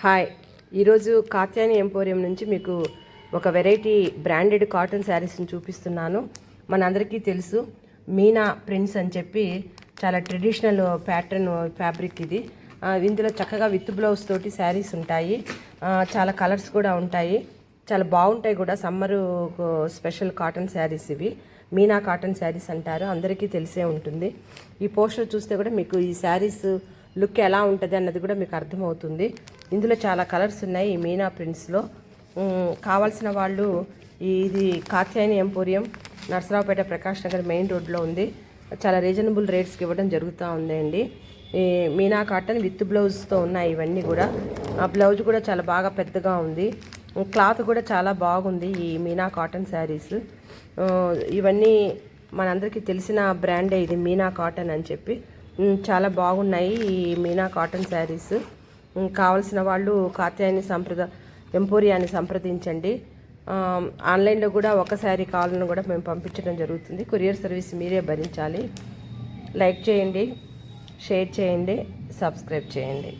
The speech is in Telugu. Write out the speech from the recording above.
హాయ్, ఈరోజు కాత్యాయని ఎంపోరియం నుంచి మీకు ఒక వెరైటీ బ్రాండెడ్ కాటన్ శారీస్ని చూపిస్తున్నాను. మనందరికీ తెలుసు మీనా ప్రింట్స్ అని చెప్పి చాలా ట్రెడిషనల్ ప్యాటర్న్ ఫ్యాబ్రిక్ ఇది. ఇందులో చక్కగా విత్ బ్లౌజ్ తోటి శారీస్ ఉంటాయి. చాలా కలర్స్ కూడా ఉంటాయి, చాలా బాగుంటాయి కూడా. సమ్మరు స్పెషల్ కాటన్ శారీస్ ఇవి. మీనా కాటన్ శారీస్ అంటారు, అందరికీ తెలిసే ఉంటుంది. ఈ పోస్టర్ చూస్తే కూడా మీకు ఈ శారీస్ లుక్ ఎలా ఉంటుంది అన్నది కూడా మీకు అర్థమవుతుంది. ఇందులో చాలా కలర్స్ ఉన్నాయి ఈ మీనా ప్రింట్స్లో. కావాల్సిన వాళ్ళు ఇది కాత్యాయని ఎంపోరియం, నర్సరావుపేట, ప్రకాష్ నగర్ మెయిన్ రోడ్లో ఉంది. చాలా రీజనబుల్ రేట్స్కి ఇవ్వడం జరుగుతూ ఉందండి. ఈ మీనా కాటన్ విత్ బ్లౌజ్తో ఉన్నాయి ఇవన్నీ కూడా. ఆ బ్లౌజ్ కూడా చాలా బాగా పెద్దగా ఉంది. క్లాత్ కూడా చాలా బాగుంది ఈ మీనా కాటన్ శారీస్. ఇవన్నీ మనందరికీ తెలిసిన బ్రాండే ఇది, మీనా కాటన్ అని చెప్పి. చాలా బాగున్నాయి ఈ మీనా కాటన్ శారీస్. కావలసిన వాళ్ళు కాత్యాయని ఎంపోరియాన్ని సంప్రదించండి. ఆన్లైన్లో కూడా ఒక శారీ కావాలని కూడా మేము పంపించడం జరుగుతుంది. కొరియర్ సర్వీస్ మీరే భరించాలి. లైక్ చేయండి, షేర్ చేయండి, సబ్స్క్రైబ్ చేయండి.